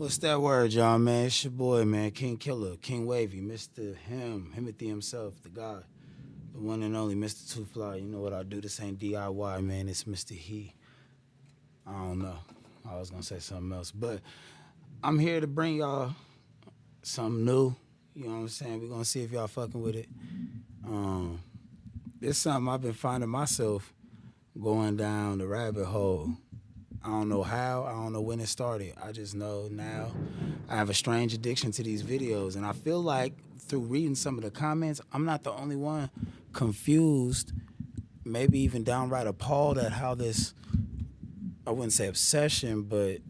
What's that word, y'all, man? It's your boy, man, King Killer, King Wavy, Mr. Himothy himself, the God, the one and only Mr. Two Fly. You know what I do? This ain't DIY, man. It's Mr. He. I don't know. I was gonna say something else, but I'm here to bring y'all something new. You know what I'm saying? We're gonna see if y'all fucking with it. It's something I've been finding myself going down the rabbit hole. I don't know how, I don't know when it started. I just know now I have a strange addiction to these videos. And I feel like through reading some of the comments, I'm not the only one confused, maybe even downright appalled at how this, I wouldn't say obsession, but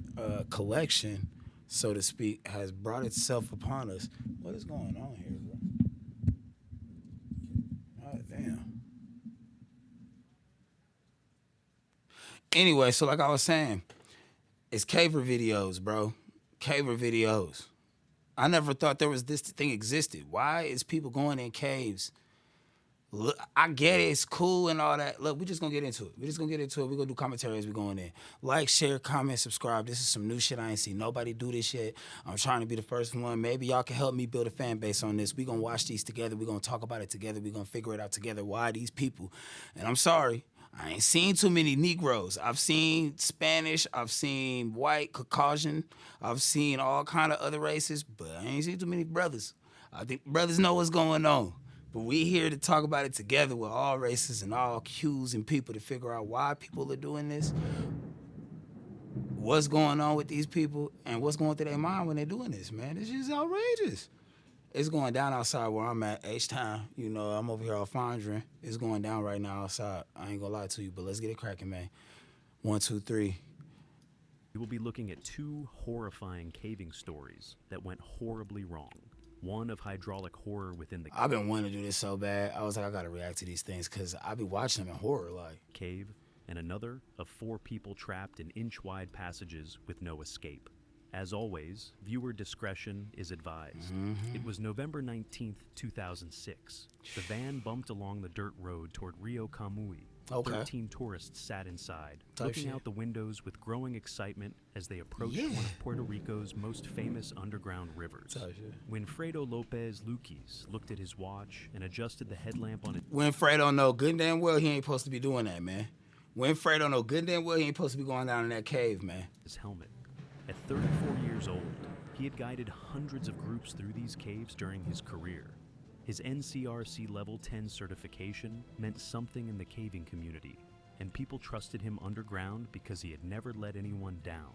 collection, so to speak, has brought itself upon us. What is going on here, bro? Oh, damn. Anyway, so like I was saying, it's caver videos, bro. Caver videos. I never thought there was this thing existed. Why is people going in caves? Look, I get it. It's cool and all that. Look, we're just going to get into it. We're just going to get into it. We're going to do commentary as we're going in. Like, share, comment, subscribe. This is some new shit. I ain't seen nobody do this yet. I'm trying to be the first one. Maybe y'all can help me build a fan base on this. We're going to watch these together. We're going to talk about it together. We're going to figure it out together. Why these people? And I'm sorry. I ain't seen too many Negroes. I've seen Spanish. I've seen white, Caucasian. I've seen all kind of other races, but I ain't seen too many brothers. I think brothers know what's going on. But we here to talk about it together with all races and all hues and people to figure out why people are doing this, what's going on with these people, and what's going through their mind when they're doing this, man. It's just outrageous. It's going down outside where I'm at, H-Town. You know, I'm over here off Fondren. It's going down right now outside. I ain't gonna lie to you, but let's get it cracking, man. 1, 2, 3. We will be looking at two horrifying caving stories that went horribly wrong. One of hydraulic horror within the I've been wanting to do this so bad. I was like, I gotta react to these things because I be watching them in horror, like. Cave, and another of 4 people trapped in inch-wide passages with no escape. As always, viewer discretion is advised. It was November 19th, 2006. The van bumped along the dirt road toward Rio Kamui. Okay. 13 tourists sat inside, Type looking shit. out the windows with growing excitement as they approached one of Puerto Rico's most famous underground rivers. Type shit. Winfredo Lopez Luquis looked at his watch and adjusted the headlamp on Winfredo know good and damn well he ain't supposed to be doing that, man. Winfredo know good and damn well he ain't supposed to be going down in that cave, man. his helmet. At 34 years old, he had guided hundreds of groups through these caves during his career. His NCRC Level 10 certification meant something in the caving community, and people trusted him underground because he had never let anyone down.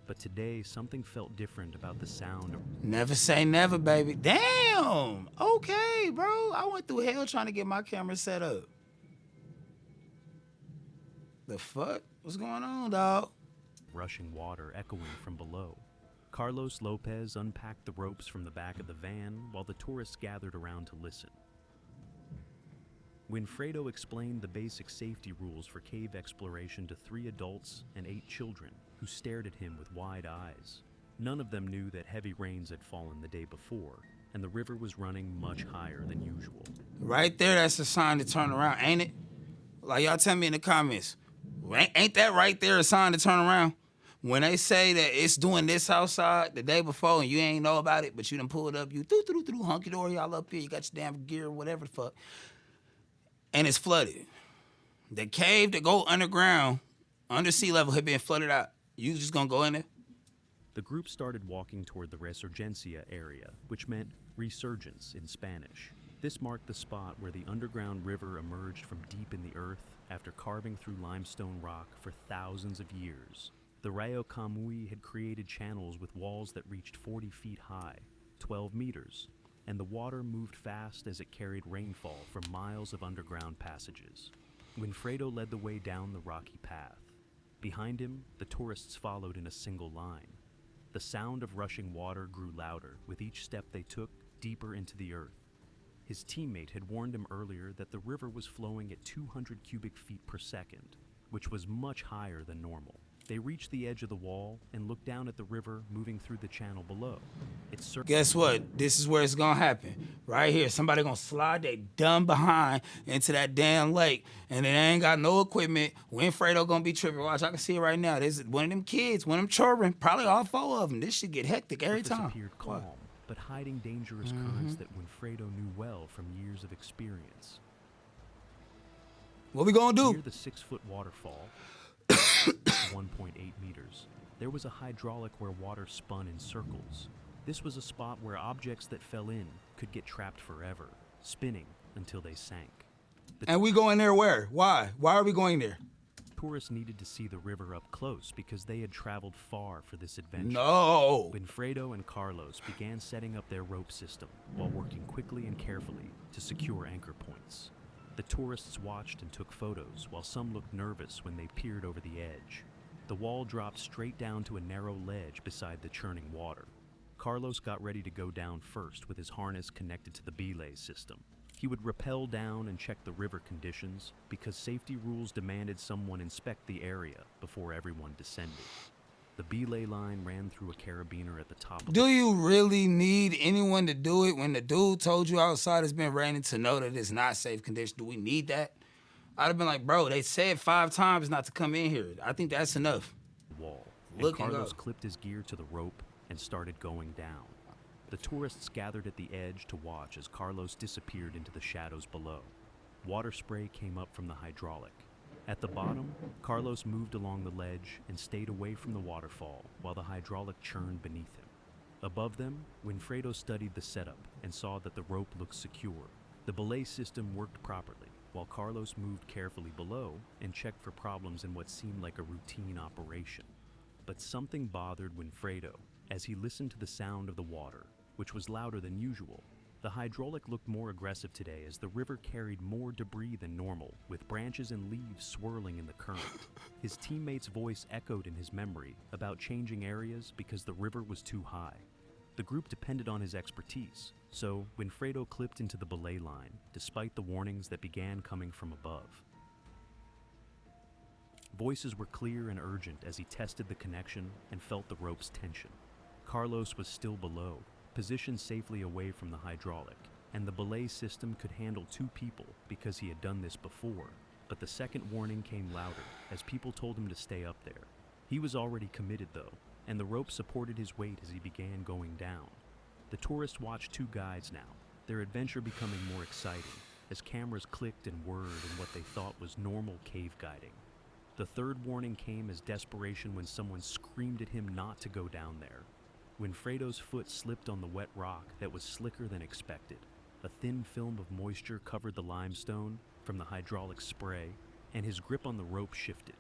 But today, something felt different about the sound of... Never say never, baby. Damn! Okay, bro. I went through hell trying to get my camera set up. The fuck? What's going on, dog? rushing water echoing from below. Carlos Lopez unpacked the ropes from the back of the van while the tourists gathered around to listen. Winfredo explained the basic safety rules for cave exploration to 3 adults and 8 children, who stared at him with wide eyes. None of them knew that heavy rains had fallen the day before, and the river was running much higher than usual. Right there, that's a sign to turn around, ain't it? Like, y'all tell me in the comments, ain't that right there a sign to turn around? When they say that it's doing this outside the day before and you ain't know about it, but you done pulled up, you through, hunky-dory, y'all up here, you got your damn gear, whatever the fuck, and it's flooded. The cave that go underground, under sea level, had been flooded out. You just gonna go in there? The group started walking toward the Resurgencia area, which meant resurgence in Spanish. This marked the spot where the underground river emerged from deep in the earth after carving through limestone rock for thousands of years. The Rio Kamui had created channels with walls that reached 40 feet high, 12 meters, and the water moved fast as it carried rainfall for miles of underground passages. Winfredo led the way down the rocky path. Behind him, the tourists followed in a single line. The sound of rushing water grew louder with each step they took deeper into the earth. His teammate had warned him earlier that the river was flowing at 200 cubic feet per second, which was much higher than normal. They reached the edge of the wall and looked down at the river moving through the channel below. Guess what? This is where it's gonna happen. Right here. Somebody gonna slide they dumb behind into that damn lake, and they ain't got no equipment. Winfredo gonna be tripping. Watch, I can see it right now. This is one of them kids, one of them children, probably all four of them. This should get hectic every surface time. appeared calm, but hiding dangerous currents that Winfredo knew well from years of experience. What we gonna Near do? the 6-foot waterfall, 1.8 meters, there was a hydraulic where water spun in circles. This was a spot where objects that fell in could get trapped forever, spinning until they sank. And we going there where? Why? Why are we going there? Tourists needed to see the river up close because they had traveled far for this adventure. No. Winfredo and Carlos began setting up their rope system while working quickly and carefully to secure anchor points. The tourists watched and took photos, while some looked nervous when they peered over the edge. The wall dropped straight down to a narrow ledge beside the churning water. Carlos got ready to go down first with his harness connected to the belay system. He would rappel down and check the river conditions because safety rules demanded someone inspect the area before everyone descended. The belay line ran through a carabiner at the top of Do you really need anyone to do it when the dude told you outside it's been raining to know that it's not safe condition? Do we need that? I'd have been like, bro, they said 5 times not to come in here. I think that's enough. the wall. Look And and Carlos go. clipped his gear to the rope and started going down. The tourists gathered at the edge to watch as Carlos disappeared into the shadows below. Water spray came up from the hydraulic. At the bottom, Carlos moved along the ledge and stayed away from the waterfall while the hydraulic churned beneath him. Above them, Winfredo studied the setup and saw that the rope looked secure. The belay system worked properly, while Carlos moved carefully below and checked for problems in what seemed like a routine operation. But something bothered Winfredo as he listened to the sound of the water, which was louder than usual. The hydraulic looked more aggressive today as the river carried more debris than normal, with branches and leaves swirling in the current. His teammate's voice echoed in his memory about changing areas because the river was too high. The group depended on his expertise, so Winfredo clipped into the belay line, despite the warnings that began coming from above. Voices were clear and urgent as he tested the connection and felt the rope's tension. Carlos was still below, positioned safely away from the hydraulic, and the belay system could handle 2 people because he had done this before. But the second warning came louder as people told him to stay up there. He was already committed though, and the rope supported his weight as he began going down. The tourists watched 2 guides now, their adventure becoming more exciting as cameras clicked and whirred in what they thought was normal cave guiding. The third warning came as desperation when someone screamed at him not to go down there. Winfredo's foot slipped on the wet rock that was slicker than expected. A thin film of moisture covered the limestone from the hydraulic spray, and his grip on the rope shifted.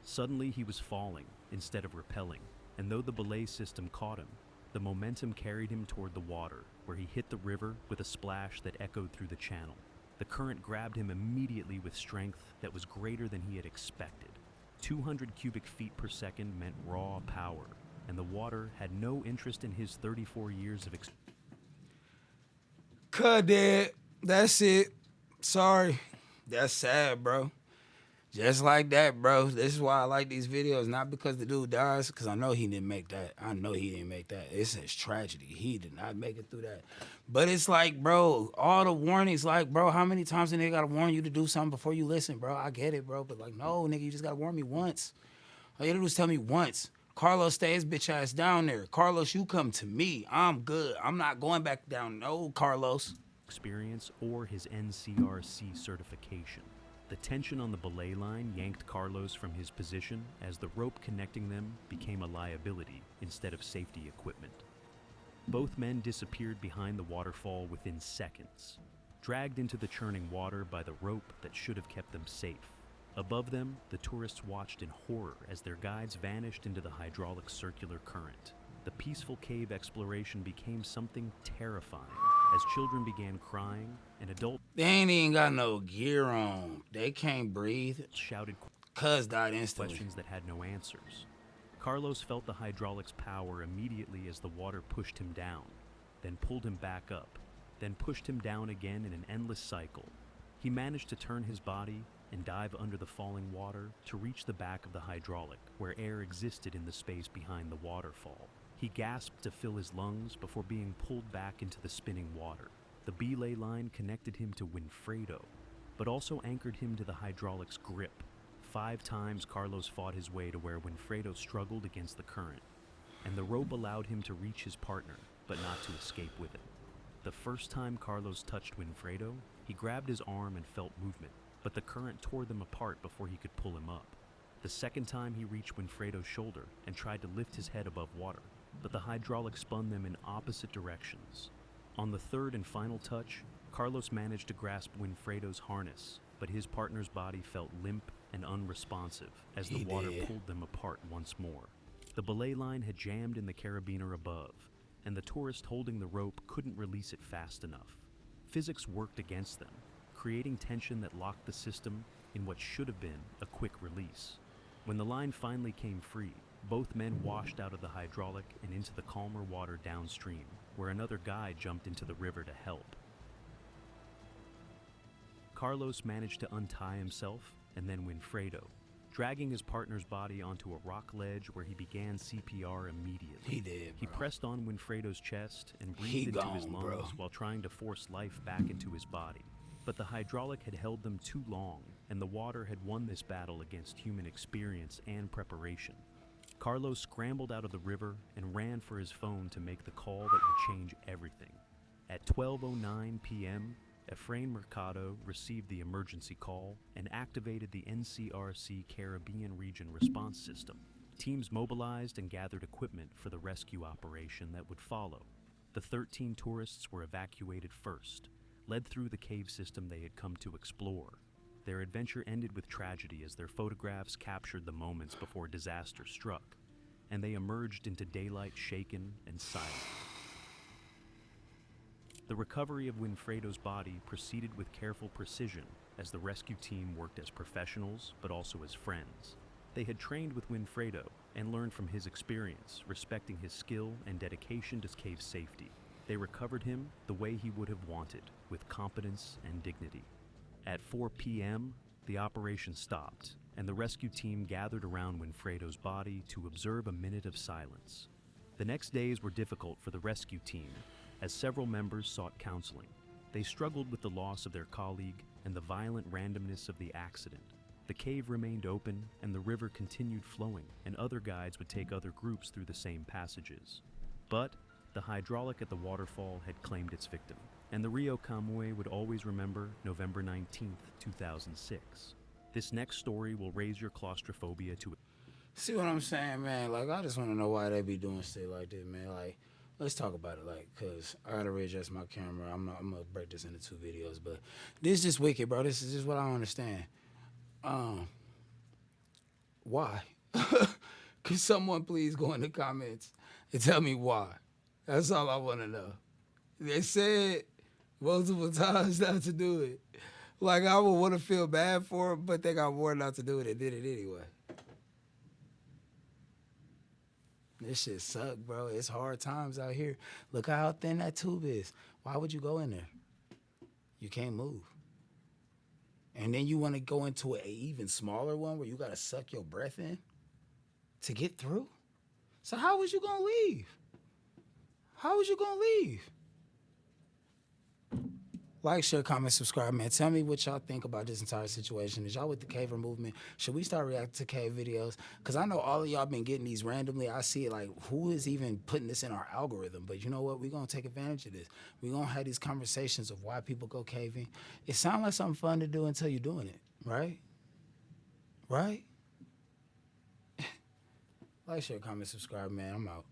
Suddenly he was falling instead of rappelling, and though the belay system caught him, the momentum carried him toward the water, where he hit the river with a splash that echoed through the channel. The current grabbed him immediately with strength that was greater than he had expected. 200 cubic feet per second meant raw power, and the water had no interest in his 34 years of experience. Cut it. That's it. Sorry. That's sad, bro. Just like that, bro. This is why I like these videos. Not because the dude dies, because I know he didn't make that. I know he didn't make that. It's his tragedy. He did not make it through that. But it's like, bro, all the warnings, like, bro, how many times a nigga gotta warn you to do something before you listen, bro? I get it, bro. But like, no, nigga, you just gotta warn me once. All you gotta do is tell me once. Carlos, stay his bitch ass down there. Carlos, you come to me. I'm good. I'm not going back down. No, Carlos. Experience or his NCRC certification. The tension on the belay line yanked Carlos from his position as the rope connecting them became a liability instead of safety equipment. Both men disappeared behind the waterfall within seconds, dragged into the churning water by the rope that should have kept them safe. Above them, the tourists watched in horror as their guides vanished into the hydraulic circular current. The peaceful cave exploration became something terrifying as children began crying and adults They ain't even got no gear on. They can't breathe. shouted Cuz died instantly. questions that had no answers. Carlos felt the hydraulic's power immediately as the water pushed him down, then pulled him back up, then pushed him down again in an endless cycle. He managed to turn his body and dive under the falling water to reach the back of the hydraulic, where air existed in the space behind the waterfall. He gasped to fill his lungs before being pulled back into the spinning water. The belay line connected him to Winfredo, but also anchored him to the hydraulic's grip. 5 times Carlos fought his way to where Winfredo struggled against the current, and the rope allowed him to reach his partner, but not to escape with it. The first time Carlos touched Winfredo, he grabbed his arm and felt movement, but the current tore them apart before he could pull him up. The second time he reached Winfredo's shoulder and tried to lift his head above water, but the hydraulic spun them in opposite directions. On the third and final touch, Carlos managed to grasp Winfredo's harness, but his partner's body felt limp and unresponsive as the water pulled them apart once more. The belay line had jammed in the carabiner above, and the tourist holding the rope couldn't release it fast enough. Physics worked against them, creating tension that locked the system in what should have been a quick release. When the line finally came free, both men washed out of the hydraulic and into the calmer water downstream, where another guy jumped into the river to help. Carlos managed to untie himself and then Winfredo, dragging his partner's body onto a rock ledge where he began CPR immediately. He did, He bro. pressed on Winfredo's chest and breathed into his lungs bro. while trying to force life back into his body. But the hydraulic had held them too long, and the water had won this battle against human experience and preparation. Carlos scrambled out of the river and ran for his phone to make the call that would change everything. At 12:09 p.m., Efrain Mercado received the emergency call and activated the NCRC Caribbean Region Response System. Teams mobilized and gathered equipment for the rescue operation that would follow. The 13 tourists were evacuated first, led through the cave system they had come to explore. Their adventure ended with tragedy as their photographs captured the moments before disaster struck, and they emerged into daylight shaken and silent. The recovery of Winfredo's body proceeded with careful precision as the rescue team worked as professionals but also as friends. They had trained with Winfredo and learned from his experience, respecting his skill and dedication to cave safety. They recovered him the way he would have wanted, with competence and dignity. At 4 p.m., the operation stopped, and the rescue team gathered around Winfredo's body to observe a minute of silence. The next days were difficult for the rescue team, as several members sought counseling. They struggled with the loss of their colleague and the violent randomness of the accident. The cave remained open, and the river continued flowing, and other guides would take other groups through the same passages. But the hydraulic at the waterfall had claimed its victim, and the Rio Kamui would always remember November 19th, 2006. This next story will raise your claustrophobia to... See what I'm saying, man? Like, I just want to know why they be doing shit like this, man. Like, let's talk about it, like, because I got to readjust my camera. I'm going to break this into 2 videos, but this is just wicked, bro. This is just what I don't understand. Why? Could someone please go in the comments and tell me why? That's all I want to know. They said multiple times not to do it. Like, I would want to feel bad for them, but they got warned not to do it and did it anyway. This shit suck, bro. It's hard times out here. Look how thin that tube is. Why would you go in there? You can't move. And then you want to go into an even smaller one where you got to suck your breath in to get through? So how was you going to leave? How was you going to leave? Like, share, comment, subscribe, man. Tell me what y'all think about this entire situation. Is y'all with the caver movement? Should we start reacting to cave videos? Because I know all of y'all been getting these randomly. I see it like, who is even putting this in our algorithm? But you know what? We're going to take advantage of this. We're going to have these conversations of why people go caving. It sounds like something fun to do until you're doing it, right? Right? Like, share, comment, subscribe, man. I'm out.